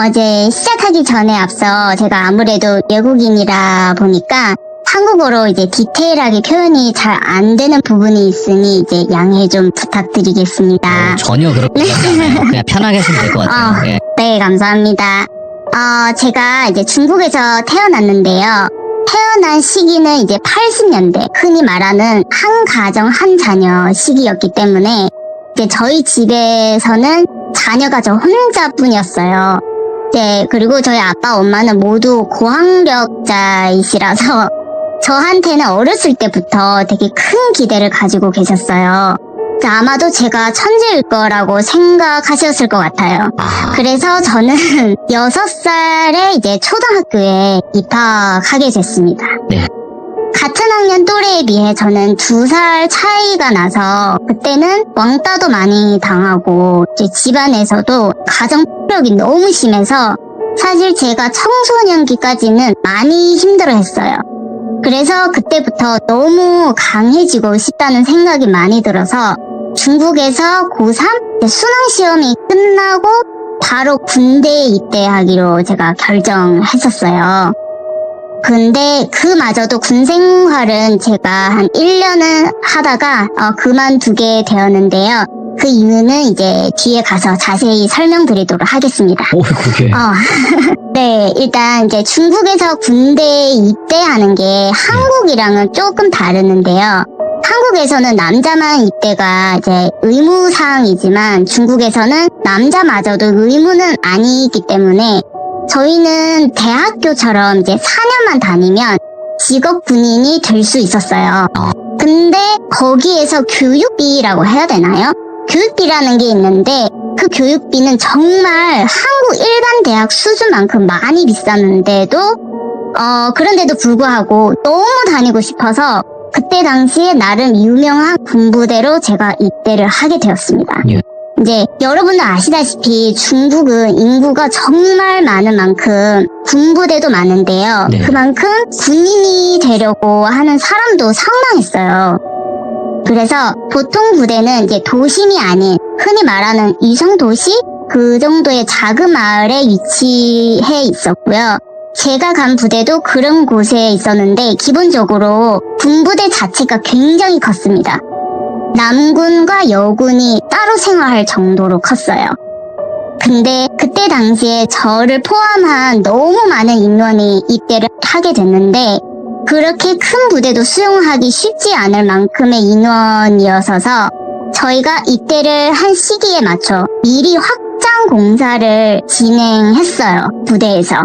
이제 시작하기 전에 앞서 제가 아무래도 외국인이라 보니까 한국어로 이제 디테일하게 표현이 잘 안 되는 부분이 있으니 이제 양해 좀 부탁드리겠습니다. 전혀 그렇게 생각하지 않아요. 그냥 편하게 하시면 될 것 같아요. 예. 네, 감사합니다. 제가 이제 중국에서 태어났는데요. 태어난 시기는 이제 80년대, 흔히 말하는 한 가정 한 자녀 시기였기 때문에 이제 저희 집에서는 자녀가 저 혼자뿐이었어요. 네, 그리고 저희 아빠, 엄마는 모두 고학력자이시라서 저한테는 어렸을 때부터 되게 큰 기대를 가지고 계셨어요. 아마도 제가 천재일 거라고 생각하셨을 것 같아요. 그래서 저는 6살에 이제 초등학교에 입학하게 됐습니다. 네. 같은 학년 또래에 비해 저는 2살 차이가 나서 그때는 왕따도 많이 당하고 이제 집안에서도 가정 폭력이 너무 심해서 사실 제가 청소년기까지는 많이 힘들어했어요. 그래서 그때부터 너무 강해지고 싶다는 생각이 많이 들어서 중국에서 고3 수능시험이 끝나고 바로 군대에 입대하기로 제가 결정했었어요. 근데 그마저도 군 생활은 제가 한 1년을 하다가 그만두게 되었는데요. 그 이유는 이제 뒤에 가서 자세히 설명드리도록 하겠습니다. 그게. 네, 일단 이제 중국에서 군대에 입대하는 게 한국이랑은 조금 다르는데요. 한국에서는 남자만 입대가 이제 의무사항이지만 중국에서는 남자마저도 의무는 아니기 때문에 저희는 대학교처럼 이제 4년만 다니면 직업 군인이 될 수 있었어요. 근데 거기에서 교육비라고 해야 되나요? 교육비라는 게 있는데 그 교육비는 정말 한국 일반 대학 수준만큼 많이 비쌌는데도 그런데도 불구하고 너무 다니고 싶어서 그때 당시에 나름 유명한 군부대로 제가 입대를 하게 되었습니다. 예. 이제 여러분도 아시다시피 중국은 인구가 정말 많은 만큼 군부대도 많은데요. 네. 그만큼 군인이 되려고 하는 사람도 상당했어요. 그래서 보통 부대는 이제 도심이 아닌 흔히 말하는 위성도시 그 정도의 작은 마을에 위치해 있었고요. 제가 간 부대도 그런 곳에 있었는데 기본적으로 군부대 자체가 굉장히 컸습니다. 남군과 여군이 따로 생활할 정도로 컸어요. 근데 그때 당시에 저를 포함한 너무 많은 인원이 입대를 하게 됐는데 그렇게 큰 부대도 수용하기 쉽지 않을 만큼의 인원이어서 저희가 입대를 한 시기에 맞춰 미리 확장 공사를 진행했어요. 부대에서.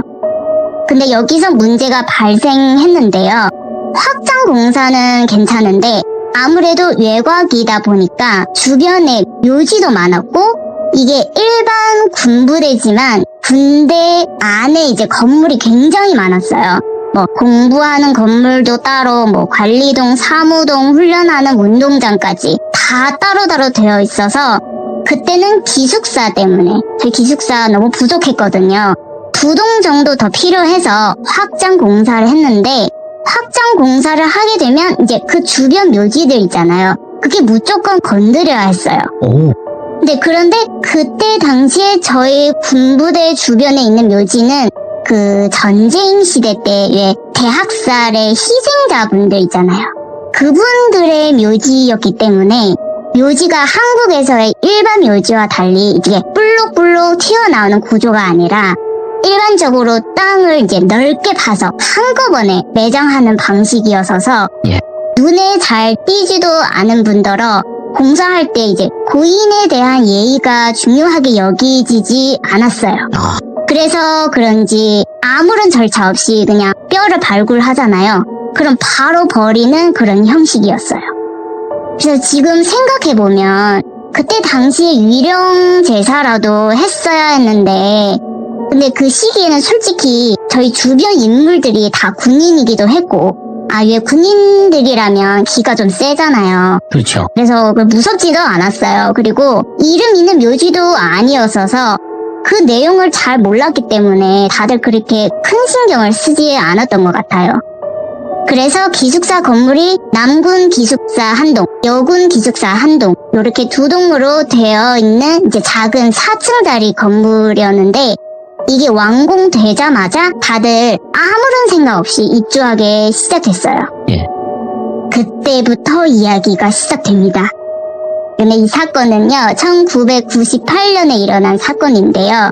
근데 여기서 문제가 발생했는데요. 확장 공사는 괜찮은데 아무래도 외곽이다 보니까 주변에 묘지도 많았고 이게 일반 군부대지만 군대 안에 이제 건물이 굉장히 많았어요. 공부하는 건물도 따로 관리동, 사무동, 훈련하는 운동장까지 다 따로따로 되어 있어서 그때는 기숙사 때문에 저희 기숙사 너무 부족했거든요. 2동 정도 더 필요해서 확장 공사를 했는데 확장 공사를 하게 되면 이제 그 주변 묘지들 있잖아요. 그게 무조건 건드려야 했어요. 그런데 그때 당시에 저희 군부대 주변에 있는 묘지는 그 전쟁 시대 때 왜 대학살의 희생자분들 있잖아요. 그분들의 묘지였기 때문에 묘지가 한국에서의 일반 묘지와 달리 이게 볼록볼록 튀어나오는 구조가 아니라 일반적으로 땅을 이제 넓게 파서 한꺼번에 매장하는 방식이어서서 눈에 잘 띄지도 않은 분더러 공사할 때 이제 고인에 대한 예의가 중요하게 여기지지 않았어요. 그래서 그런지 아무런 절차 없이 그냥 뼈를 발굴하잖아요. 그럼 바로 버리는 그런 형식이었어요. 그래서 지금 생각해보면 그때 당시에 위령 제사라도 했어야 했는데 근데 그 시기에는 솔직히 저희 주변 인물들이 다 군인이기도 했고 왜 군인들이라면 기가 좀 세잖아요. 그렇죠. 그래서 무섭지도 않았어요. 그리고 이름 있는 묘지도 아니었어서 그 내용을 잘 몰랐기 때문에 다들 그렇게 큰 신경을 쓰지 않았던 것 같아요. 그래서 기숙사 건물이 남군 기숙사 한 동, 여군 기숙사 한 동, 이렇게 2동으로 되어 있는 이제 작은 4층짜리 건물이었는데 이게 완공되자마자 다들 아무런 생각 없이 입주하기 시작했어요. 예. 그때부터 이야기가 시작됩니다. 근데 이 사건은요, 1998년에 일어난 사건인데요.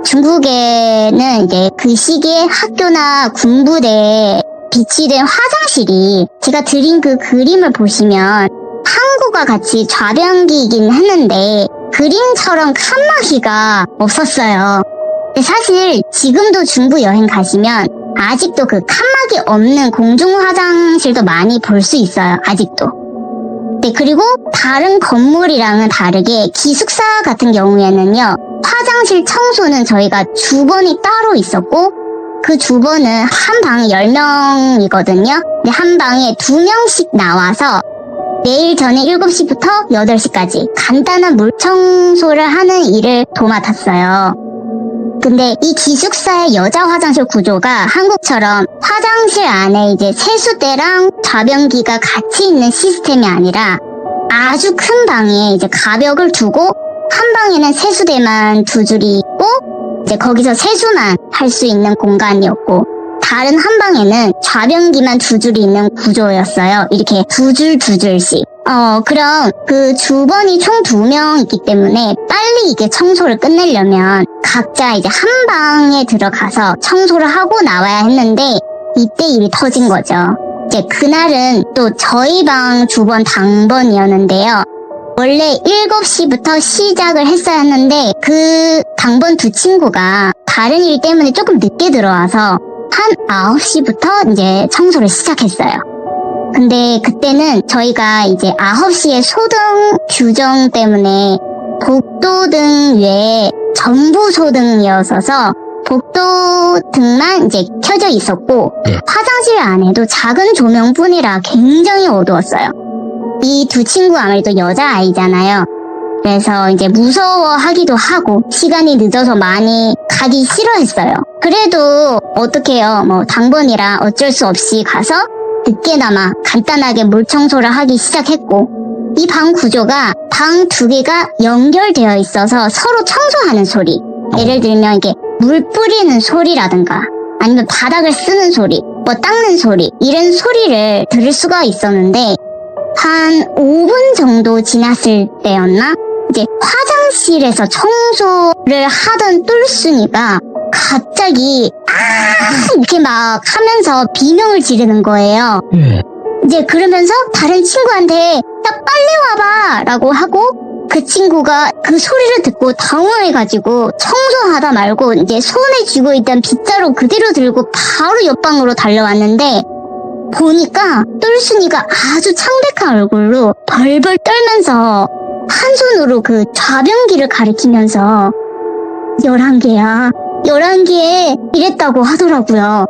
중국에는 이제 그 시기에 학교나 군부대에 비치된 화장실이, 제가 드린 그 그림을 보시면 항구가 같이 좌변기이긴 했는데 그림처럼 칸막이가 없었어요. 근데 사실 지금도 중부 여행 가시면 아직도 그 칸막이 없는 공중 화장실도 많이 볼 수 있어요. 아직도. 네, 그리고 다른 건물이랑은 다르게 기숙사 같은 경우에는요, 화장실 청소는 저희가 주번이 따로 있었고, 그 주번은 한 방에 10명이거든요. 근데 한 방에 2명씩 나와서 매일 저녁 7시부터 8시까지 간단한 물 청소를 하는 일을 도맡았어요. 근데 이 기숙사의 여자 화장실 구조가 한국처럼 화장실 안에 이제 세수대랑 좌변기가 같이 있는 시스템이 아니라 아주 큰 방에 이제 가벽을 두고 한 방에는 세수대만 2줄이 있고 이제 거기서 세수만 할 수 있는 공간이었고 다른 한 방에는 좌변기만 2줄이 있는 구조였어요. 이렇게 2줄씩. 그럼 그 주번이 총 2명 있기 때문에 빨리 이게 청소를 끝내려면 각자 이제 한 방에 들어가서 청소를 하고 나와야 했는데 이때 일이 터진 거죠. 이제 그날은 또 저희 방 주번 당번이었는데요. 원래 7시부터 시작을 했어야 했는데 그 당번 2 친구가 다른 일 때문에 조금 늦게 들어와서 한 9시부터 이제 청소를 시작했어요. 근데 그때는 저희가 이제 9시에 소등 규정 때문에 복도등 외에 전부 소등이었어서 복도등만 이제 켜져 있었고 네. 화장실 안에도 작은 조명뿐이라 굉장히 어두웠어요. 이 2 친구 아무래도 여자아이잖아요. 그래서 이제 무서워하기도 하고 시간이 늦어서 많이 가기 싫어했어요. 그래도 어떡해요. 뭐 당번이라 어쩔 수 없이 가서 늦게나마 간단하게 물 청소를 하기 시작했고 이 방 구조가 방 2개가 연결되어 있어서 서로 청소하는 소리, 예를 들면 이게 물 뿌리는 소리라든가 아니면 바닥을 쓰는 소리, 뭐 닦는 소리 이런 소리를 들을 수가 있었는데 한 5분 정도 지났을 때였나? 이제 화장실에서 청소를 하던 똘순이가 갑자기 이렇게 막 하면서 비명을 지르는 거예요. 이제 그러면서 다른 친구한테 야 빨리 와봐 라고 하고 그 친구가 그 소리를 듣고 당황해가지고 청소하다 말고 이제 손에 쥐고 있던 빗자루 그대로 들고 바로 옆방으로 달려왔는데 보니까 똘순이가 아주 창백한 얼굴로 벌벌 떨면서 한 손으로 그 좌변기를 가리키면서 11개야 11개 이랬다고 하더라고요.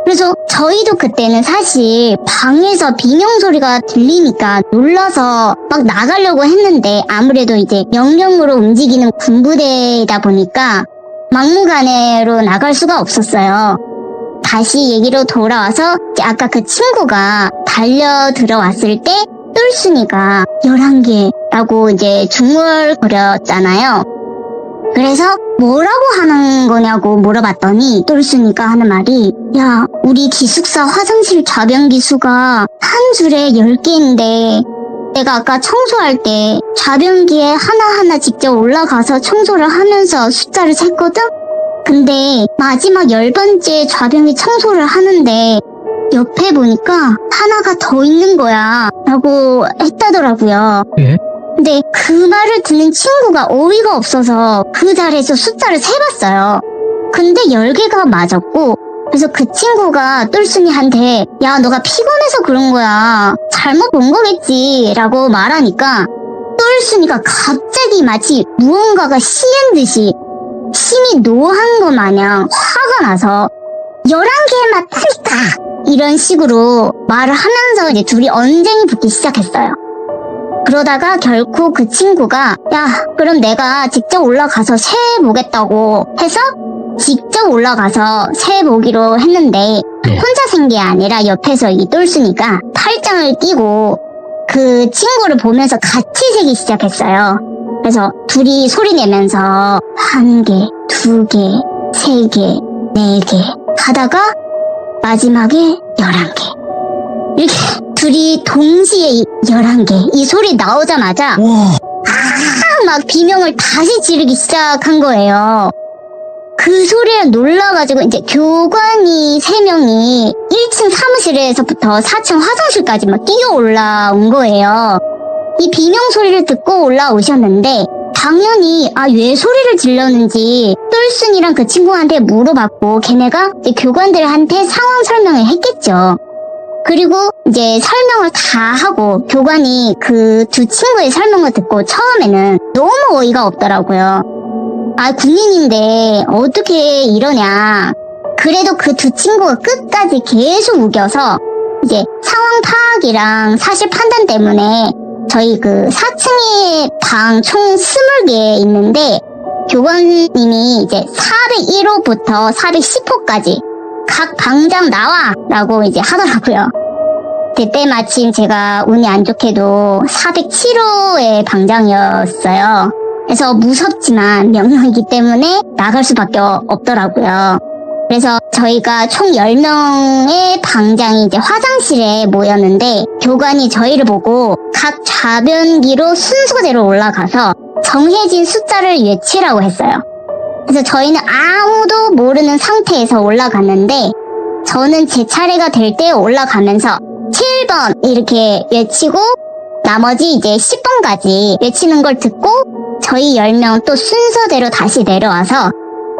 그래서 저희도 그때는 사실 방에서 비명 소리가 들리니까 놀라서 막 나가려고 했는데 아무래도 이제 명령으로 움직이는 군부대이다 보니까 막무가내로 나갈 수가 없었어요. 다시 얘기로 돌아와서 이제 아까 그 친구가 달려 들어왔을 때 똘순이가 11개라고 이제 중얼거렸잖아요. 그래서 뭐라고 하는 거냐고 물어봤더니 똘순이가 하는 말이 야 우리 기숙사 화장실 좌변기 수가 한 줄에 10개인데 내가 아까 청소할 때 좌변기에 하나하나 직접 올라가서 청소를 하면서 숫자를 셌거든? 근데 마지막 10번째 좌변기 청소를 하는데 옆에 보니까 하나가 더 있는 거야 라고 했다더라고요. 예? 근데 그 말을 듣는 친구가 어이가 없어서 그 자리에서 숫자를 세봤어요. 근데 10개가 맞았고 그래서 그 친구가 똘순이한테 야 너가 피곤해서 그런 거야 잘못 본 거겠지 라고 말하니까 똘순이가 갑자기 마치 무언가가 씌인 듯이 심이 노한 것 마냥 화가 나서 11개 맞다니까 이런 식으로 말을 하면서 이제 둘이 언쟁이 붙기 시작했어요. 그러다가 결코 그 친구가 야 그럼 내가 직접 올라가서 세보겠다고 해서 직접 올라가서 세보기로 했는데 혼자 센 게 아니라 옆에서 이 똘순이가 팔짱을 끼고 그 친구를 보면서 같이 세기 시작했어요. 그래서 둘이 소리 내면서 1개, 2개, 3개, 4개 하다가 마지막에 11개. 이렇게 둘이 동시에 11개. 이 소리 나오자마자 막 비명을 다시 지르기 시작한 거예요. 그 소리에 놀라가지고 이제 교관이 3명이 1층 사무실에서부터 4층 화장실까지 막 뛰어 올라온 거예요. 이 비명 소리를 듣고 올라오셨는데 당연히 왜 소리를 질렀는지 똘순이랑 그 친구한테 물어봤고 걔네가 이제 교관들한테 상황 설명을 했겠죠. 그리고 이제 설명을 다 하고 교관이 그 두 친구의 설명을 듣고 처음에는 너무 어이가 없더라고요. 군인인데 어떻게 이러냐. 그래도 그 두 친구가 끝까지 계속 우겨서 이제 상황 파악이랑 사실 판단 때문에 저희 그 4층에 방 총 20개 있는데 교관님이 이제 401호부터 410호까지 각 방장 나와! 라고 이제 하더라고요. 그때 마침 제가 운이 안 좋게도 407호의 방장이었어요. 그래서 무섭지만 명령이기 때문에 나갈 수밖에 없더라고요. 그래서 저희가 총 10명의 방장이 이제 화장실에 모였는데 교관이 저희를 보고 각 좌변기로 순서대로 올라가서 정해진 숫자를 외치라고 했어요. 그래서 저희는 아무도 모르는 상태에서 올라갔는데 저는 제 차례가 될 때 올라가면서 7번 이렇게 외치고 나머지 이제 10번까지 외치는 걸 듣고 저희 10명 또 순서대로 다시 내려와서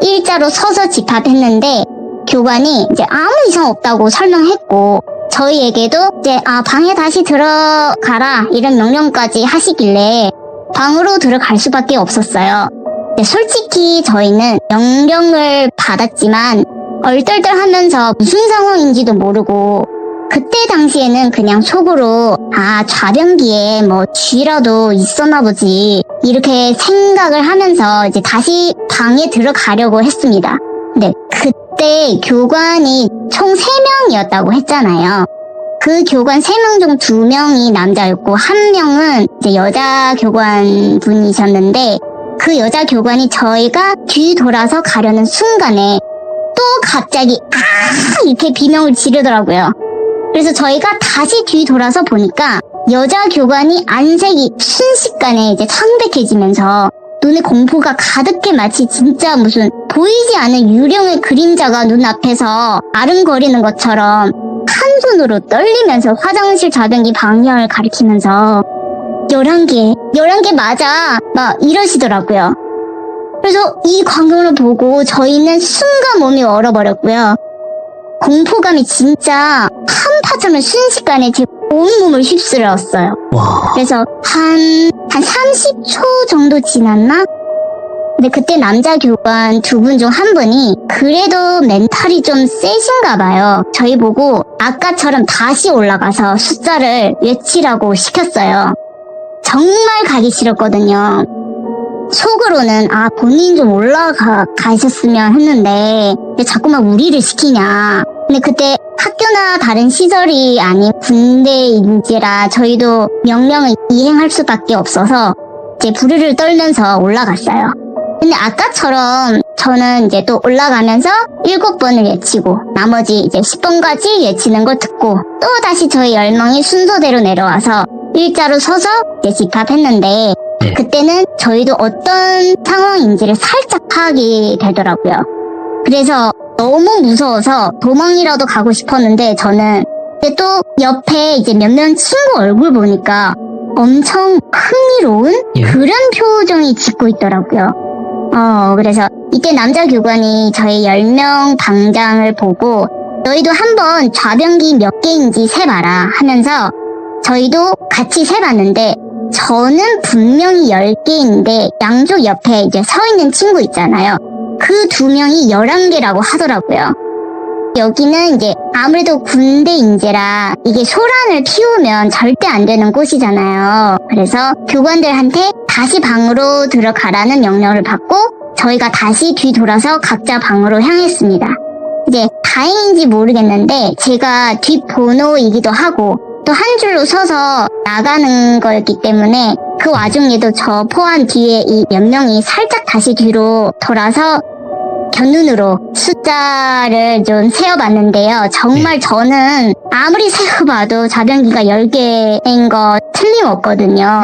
일자로 서서 집합했는데 교관이 이제 아무 이상 없다고 설명했고 저희에게도 이제 방에 다시 들어가라 이런 명령까지 하시길래 방으로 들어갈 수밖에 없었어요. 솔직히 저희는 명령을 받았지만 얼떨떨하면서 무슨 상황인지도 모르고 그때 당시에는 그냥 속으로 좌변기에 뭐 쥐라도 있었나 보지 이렇게 생각을 하면서 이제 다시 방에 들어가려고 했습니다. 근데 그때 교관이 총 3명이었다고 했잖아요. 그 교관 3명 중 2명이 남자였고 1명은 이제 여자 교관 분이셨는데 그 여자 교관이 저희가 뒤돌아서 가려는 순간에 또 갑자기 이렇게 비명을 지르더라고요. 그래서 저희가 다시 뒤돌아서 보니까 여자 교관이 안색이 순식간에 이제 창백해지면서 눈에 공포가 가득해 마치 진짜 무슨 보이지 않는 유령의 그림자가 눈앞에서 아른거리는 것처럼 한 손으로 떨리면서 화장실 좌변기 방향을 가리키면서 11개 맞아 막 이러시더라고요. 그래서 이 광경을 보고 저희는 순간 몸이 얼어버렸고요. 공포감이 진짜 한파처럼 순식간에 제 온몸을 휩쓸었어요. 그래서 한 30초 정도 지났나? 근데 그때 남자 교관 2분 중 1분이 그래도 멘탈이 좀 세신가 봐요. 저희 보고 아까처럼 다시 올라가서 숫자를 외치라고 시켰어요. 정말 가기 싫었거든요. 속으로는 본인 좀 올라가셨으면 했는데 왜 자꾸만 우리를 시키냐. 근데 그때 학교나 다른 시설이 아닌 군대인지라 저희도 명령을 이행할 수밖에 없어서 이제 부르르 떨면서 올라갔어요. 근데 아까처럼 저는 이제 또 올라가면서 7번을 외치고 나머지 이제 10번까지 외치는 걸 듣고 또 다시 저희 10명이 순서대로 내려와서 일자로 서서 이제 집합했는데 그때는 저희도 어떤 상황인지를 살짝 파악이 되더라고요. 그래서 너무 무서워서 도망이라도 가고 싶었는데 저는 근데 또 옆에 이제 몇몇 친구 얼굴 보니까 엄청 흥미로운 그런 표정이 짓고 있더라고요. 그래서 이때 남자 교관이 저희 10명 방장을 보고 너희도 한번 좌변기 몇 개인지 세봐라 하면서 저희도 같이 세봤는데 저는 분명히 10개인데 양쪽 옆에 이제 서 있는 친구 있잖아요. 그 2명이 11개라고 하더라고요. 여기는 이제 아무래도 군대인지라 이게 소란을 피우면 절대 안 되는 곳이잖아요. 그래서 교관들한테 다시 방으로 들어가라는 명령을 받고 저희가 다시 뒤돌아서 각자 방으로 향했습니다. 이제 다행인지 모르겠는데 제가 뒷번호이기도 하고 또 한 줄로 서서 나가는 거였기 때문에 그 와중에도 저 포함 뒤에 이 몇 명이 살짝 다시 뒤로 돌아서 견눈으로 숫자를 좀 세어봤는데요. 정말 저는 아무리 세어봐도 좌변기가 10개인 거 틀림없거든요.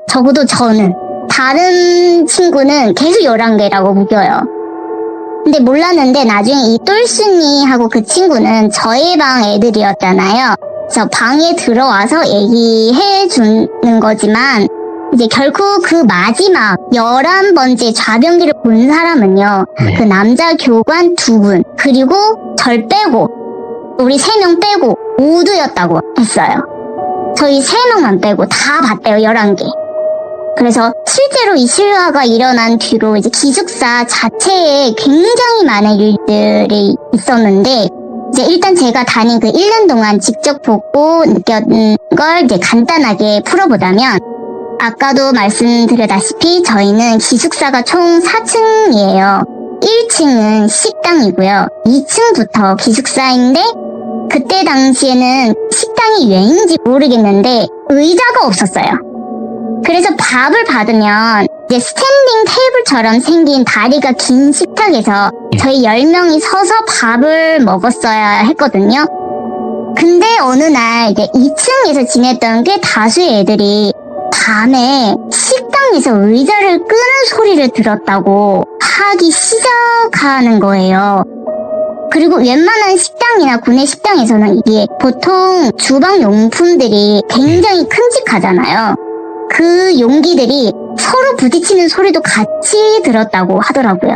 적어도 저는. 다른 친구는 계속 11개라고 우겨요. 근데 몰랐는데 나중에 이 똘순이하고 그 친구는 저희 방 애들이었잖아요. 그래서 방에 들어와서 얘기해 주는 거지만 이제 결국 그 마지막 11번째 좌변기를 본 사람은요. 네. 그 남자 교관 2분 그리고 절 빼고 우리 3명 빼고 모두였다고 했어요. 저희 3명만 빼고 다 봤대요. 11개. 그래서 실제로 이 실화가 일어난 뒤로 이제 기숙사 자체에 굉장히 많은 일들이 있었는데 이제 일단 제가 다닌 그 1년 동안 직접 보고 느꼈던 걸 이제 간단하게 풀어보자면 아까도 말씀드렸다시피 저희는 기숙사가 총 4층이에요. 1층은 식당이고요. 2층부터 기숙사인데 그때 당시에는 식당이 왜인지 모르겠는데 의자가 없었어요. 그래서 밥을 받으면 이제 스탠딩 테이블처럼 생긴 다리가 긴 식탁에서 저희 10명이 서서 밥을 먹었어야 했거든요. 근데 어느 날 이제 2층에서 지냈던 꽤 다수의 애들이 밤에 식당에서 의자를 끄는 소리를 들었다고 하기 시작하는 거예요. 그리고 웬만한 식당이나 구내 식당에서는 이게 보통 주방 용품들이 굉장히 큼직하잖아요. 그 용기들이 서로 부딪히는 소리도 같이 들었다고 하더라고요.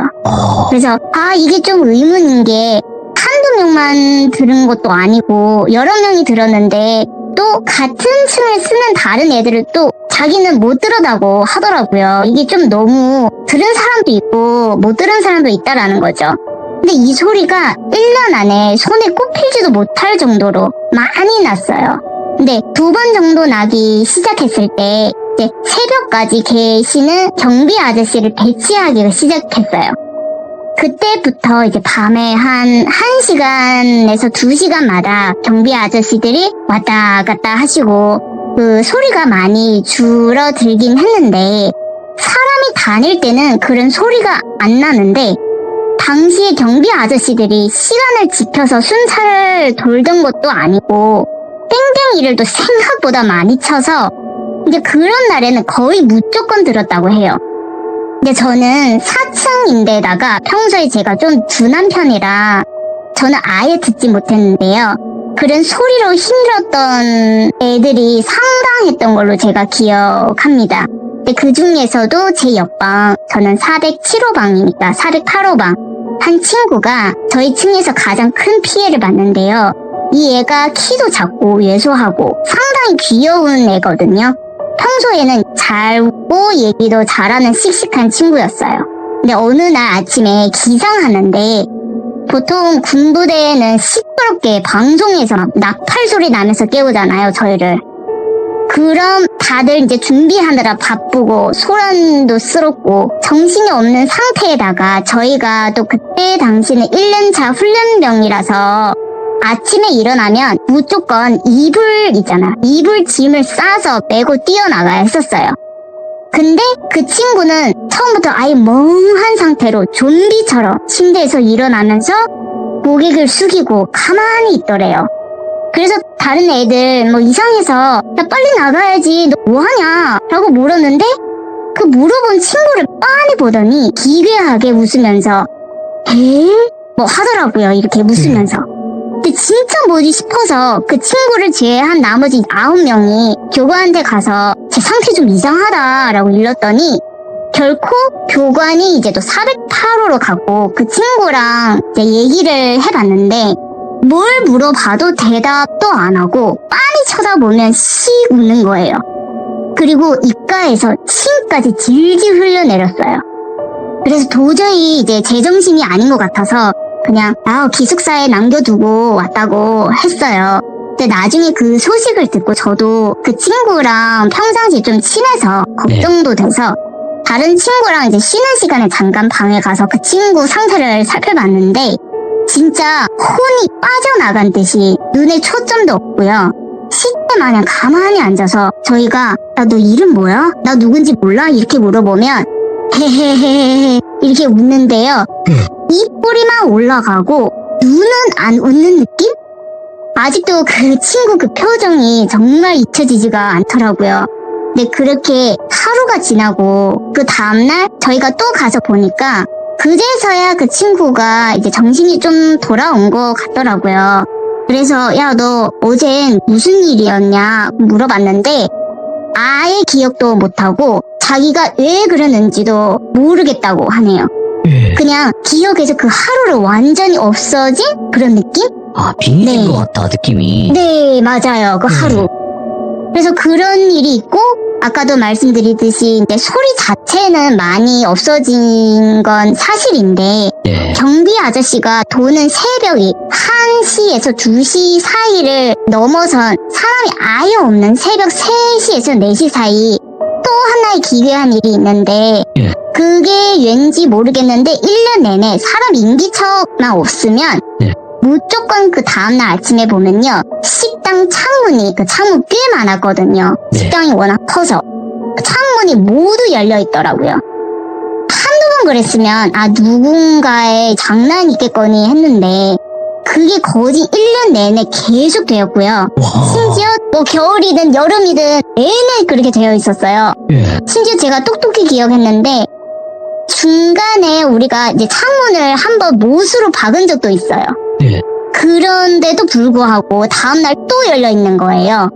그래서 이게 좀 의문인 게 한두 명만 들은 것도 아니고 여러 명이 들었는데 또 같은 층을 쓰는 다른 애들을 또 자기는 못 들었다고 하더라고요. 이게 좀 너무 들은 사람도 있고 못 들은 사람도 있다라는 거죠. 근데 이 소리가 1년 안에 손에 꼽히지도 못할 정도로 많이 났어요. 근데 2번 정도 나기 시작했을 때 이제 새벽까지 계시는 경비 아저씨를 배치하기가 시작했어요. 그때부터 이제 밤에 한 1시간에서 2시간마다 경비 아저씨들이 왔다 갔다 하시고 그 소리가 많이 줄어들긴 했는데 사람이 다닐 때는 그런 소리가 안 나는데 당시에 경비 아저씨들이 시간을 지켜서 순찰을 돌던 것도 아니고 땡땡이를 또 생각보다 많이 쳐서 이제 그런 날에는 거의 무조건 들었다고 해요. 근데 저는 4층인데다가 평소에 제가 좀 둔한 편이라 저는 아예 듣지 못했는데요. 그런 소리로 힘들었던 애들이 상당했던 걸로 제가 기억합니다. 근데 그 중에서도 제 옆방, 저는 407호방이니까 408호방 한 친구가 저희 층에서 가장 큰 피해를 봤는데요. 이 애가 키도 작고 왜소하고 상당히 귀여운 애거든요. 평소에는 잘 웃고 얘기도 잘하는 씩씩한 친구였어요. 근데 어느 날 아침에 기상하는데 보통 군부대에는 시끄럽게 방송에서 막 나팔 소리 나면서 깨우잖아요, 저희를. 그럼 다들 이제 준비하느라 바쁘고 소란도 스럽고 정신이 없는 상태에다가 저희가 또 그때 당시는 1년차 훈련병이라서 아침에 일어나면 무조건 이불 있잖아. 이불 짐을 싸서 메고 뛰어나가야 했었어요. 근데 그 친구는 처음부터 아예 멍한 상태로 좀비처럼 침대에서 일어나면서 고개를 숙이고 가만히 있더래요. 그래서 다른 애들 뭐 이상해서 야 빨리 나가야지 너 뭐하냐 라고 물었는데 그 물어본 친구를 빤히 보더니 기괴하게 웃으면서 에? 뭐 하더라고요. 이렇게 웃으면서. 근데 진짜 뭐지 싶어서 그 친구를 제외한 나머지 9명이 교관한테 가서 제 상태 좀 이상하다라고 일렀더니 결코 교관이 이제 또 408호로 가고 그 친구랑 이제 얘기를 해봤는데 뭘 물어봐도 대답도 안 하고 빤히 쳐다보면 씩 웃는 거예요. 그리고 입가에서 침까지 질질 흘려내렸어요. 그래서 도저히 이제 제정신이 아닌 것 같아서 그냥 기숙사에 남겨두고 왔다고 했어요. 근데 나중에 그 소식을 듣고 저도 그 친구랑 평상시 좀 친해서 걱정도 돼서 다른 친구랑 이제 쉬는 시간에 잠깐 방에 가서 그 친구 상태를 살펴봤는데 진짜 혼이 빠져나간 듯이 눈에 초점도 없고요. 시체 마냥 가만히 앉아서 저희가 야 너 이름 뭐야? 나 누군지 몰라? 이렇게 물어보면 헤헤헤헤 이렇게 웃는데요. 입꼬리만 올라가고 눈은 안 웃는 느낌? 아직도 그 친구 그 표정이 정말 잊혀지지가 않더라고요. 근데 그렇게 하루가 지나고 그 다음날 저희가 또 가서 보니까 그제서야 그 친구가 이제 정신이 좀 돌아온 것 같더라고요. 그래서 야, 너 어젠 무슨 일이었냐 물어봤는데 아예 기억도 못하고 자기가 왜 그러는지도 모르겠다고 하네요. 그냥 기억에서 그 하루를 완전히 없어진 그런 느낌? 아, 빙의 네. 된것 같다, 느낌이. 네, 맞아요. 그 하루. 그래서 그런 일이 있고 아까도 말씀드리듯이 이제 소리 자체는 많이 없어진 건 사실인데 네. 경비 아저씨가 도는 새벽이 1시에서 2시 사이를 넘어선 사람이 아예 없는 새벽 3시에서 4시 사이 또 하나의 기괴한 일이 있는데 예. 그게 왠지 모르겠는데 1년 내내 사람 인기척만 없으면 예. 무조건 그 다음날 아침에 보면요 식당 창문이 그 창문 꽤 많았거든요. 네. 식당이 워낙 커서 창문이 모두 열려 있더라고요. 한두 번 그랬으면 아 누군가의 장난이 있겠거니 했는데 그게 거의 1년 내내 계속 되었고요. 와. 심지어 뭐 겨울이든 여름이든 내내 그렇게 되어 있었어요. 예. 심지어 제가 똑똑히 기억했는데 중간에 우리가 이제 창문을 한번 못으로 박은 적도 있어요. 예. 그런데도 불구하고 다음날 또 열려 있는 거예요.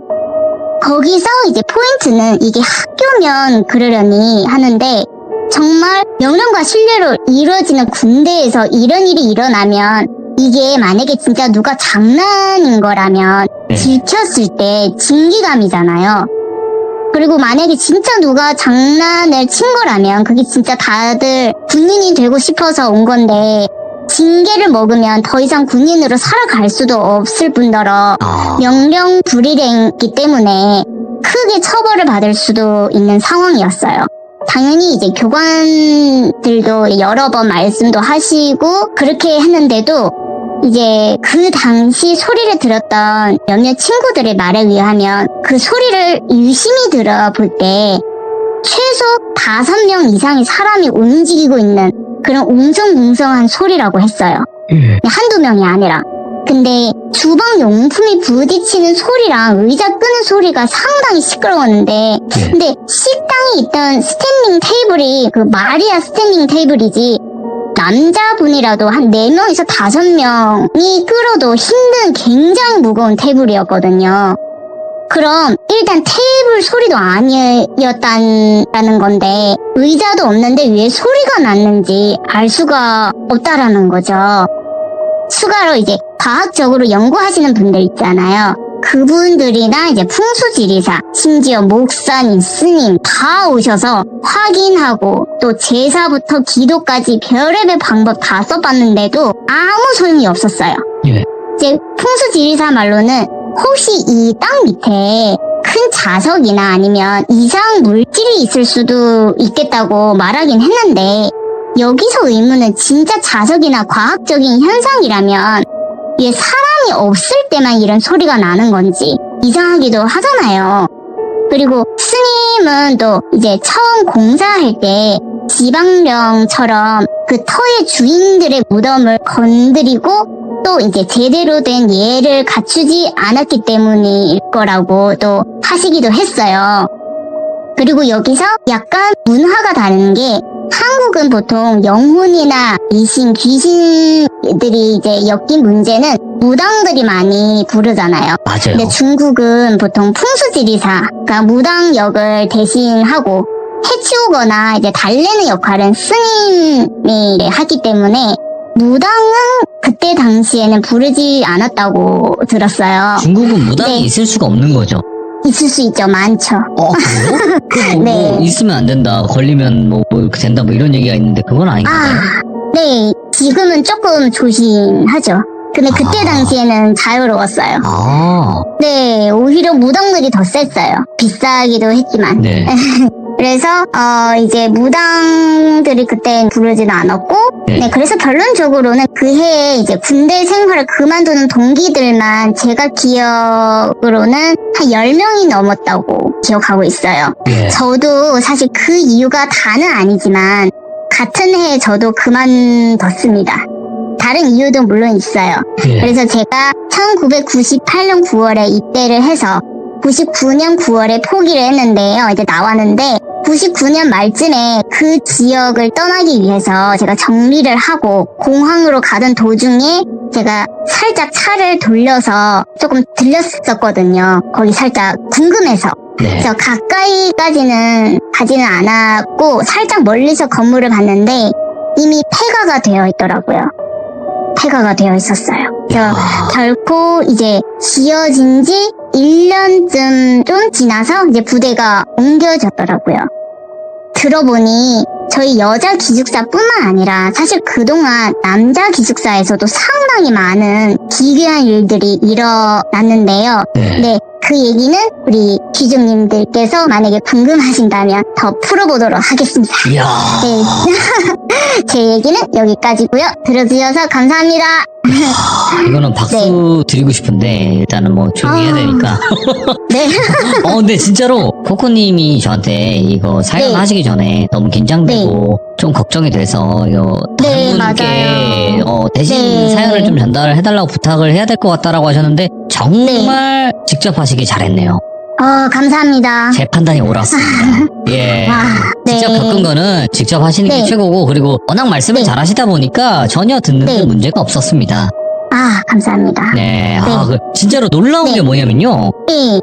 거기서 이제 포인트는 이게 학교면 그러려니 하는데 정말 명령과 신뢰로 이루어지는 군대에서 이런 일이 일어나면 이게 만약에 진짜 누가 장난인 거라면 네. 들켰을 때 징계감이잖아요. 그리고 만약에 진짜 누가 장난을 친 거라면 그게 진짜 다들 군인이 되고 싶어서 온 건데 징계를 먹으면 더 이상 군인으로 살아갈 수도 없을 뿐더러 아. 명령 불이행이기 때문에 크게 처벌을 받을 수도 있는 상황이었어요. 당연히 이제 교관들도 여러 번 말씀도 하시고 그렇게 했는데도 이제 그 당시 소리를 들었던 몇몇 친구들의 말에 의하면 그 소리를 유심히 들어볼 때 최소 5명 이상의 사람이 움직이고 있는 그런 웅성웅성한 소리라고 했어요. 한두 명이 아니라. 근데 주방 용품이 부딪히는 소리랑 의자 끄는 소리가 상당히 시끄러웠는데 근데 식당에 있던 스탠딩 테이블이 그 마리아 스탠딩 테이블이지 남자분이라도 한 4명에서 5명이 끌어도 힘든 굉장히 무거운 테이블이었거든요. 그럼 일단 테이블 소리도 아니었다는 건데 의자도 없는데 왜 소리가 났는지 알 수가 없다라는 거죠. 추가로 이제 과학적으로 연구하시는 분들 있잖아요. 그분들이나 이제 풍수지리사, 심지어 목사님, 스님 다 오셔서 확인하고 또 제사부터 기도까지 별의별 방법 다 써봤는데도 아무 소용이 없었어요. 예. 이제 풍수지리사 말로는 혹시 이 땅 밑에 큰 자석이나 아니면 이상 물질이 있을 수도 있겠다고 말하긴 했는데 여기서 의문은 진짜 자석이나 과학적인 현상이라면 왜 사람이 없을 때만 이런 소리가 나는 건지 이상하기도 하잖아요. 그리고 스님은 또 이제 처음 공사할 때 지방령처럼 그 터의 주인들의 무덤을 건드리고 또 이제 제대로 된 예를 갖추지 않았기 때문일 거라고 또 하시기도 했어요. 그리고 여기서 약간 문화가 다른 게 한국은 보통 영혼이나 미신, 귀신들이 이제 엮인 문제는 무당들이 많이 부르잖아요. 맞아요. 근데 중국은 보통 풍수지리사, 그러니까 무당 역을 대신하고 해치우거나 이제 달래는 역할은 스님이 하기 때문에 무당은 그때 당시에는 부르지 않았다고 들었어요. 중국은 무당이 네. 있을 수가 없는 거죠. 있을 수 있죠. 많죠. 그래요? 뭐 네. 있으면 안 된다, 걸리면 뭐 이렇게 된다, 뭐 이런 얘기가 있는데 그건 아닌가요? 네. 지금은 조금 조심하죠. 근데 그때 당시에는 자유로웠어요. 아, 네. 오히려 무당들이 더 셌어요. 비싸기도 했지만. 네. 그래서 이제 무당들이 그때 부르지는 않았고 네. 네, 그래서 결론적으로는 그 해에 이제 군대 생활을 그만두는 동기들만 제가 기억으로는 한 10명이 넘었다고 기억하고 있어요. 예. 저도 사실 그 이유가 다는 아니지만 같은 해에 저도 그만뒀습니다. 다른 이유도 물론 있어요. 예. 그래서 제가 1998년 9월에 입대를 해서 99년 9월에 포기를 했는데요. 이제 나왔는데 99년 말쯤에 그 지역을 떠나기 위해서 제가 정리를 하고 공항으로 가던 도중에 제가 살짝 차를 돌려서 조금 들렸었거든요. 거기 살짝 궁금해서. 네. 그래서 가까이까지는 가지는 않았고 살짝 멀리서 건물을 봤는데 이미 폐가가 되어 있더라고요. 폐가가 되어 있었어요. 그래서 결코 이제 지어진 지 1년쯤 좀 지나서 이제 부대가 옮겨졌더라고요. 들어보니 저희 여자 기숙사뿐만 아니라 사실 그동안 남자 기숙사에서도 상당히 많은 기괴한 일들이 일어났는데요. 네. 네, 그 얘기는 우리 귀족님들께서 만약에 궁금하신다면 더 풀어보도록 하겠습니다. 이야. 네. 제 얘기는 여기까지고요. 들어주셔서 감사합니다. 이거는 박수 드리고 싶은데 일단은 뭐 조용히 해야 되니까. 네. 근데 진짜로 코코님이 저한테 이거 사연 네. 하시기 전에 너무 긴장되고 좀 걱정이 돼서 이거 네, 다른 분께 맞아요. 대신 네. 사연을 좀 전달을 해달라고 부탁을 해야 될 것 같다라고 하셨는데 정말 직접 하시기 잘했네요. 감사합니다. 제 판단이 옳았습니다. 예. 와, 네. 직접 겪은 거는 직접 하시는 게 네. 최고고, 그리고 워낙 말씀을 네. 잘 하시다 보니까 전혀 듣는데 네. 문제가 없었습니다. 감사합니다. 네. 네. 진짜로 놀라운 네. 게 뭐냐면요. 네.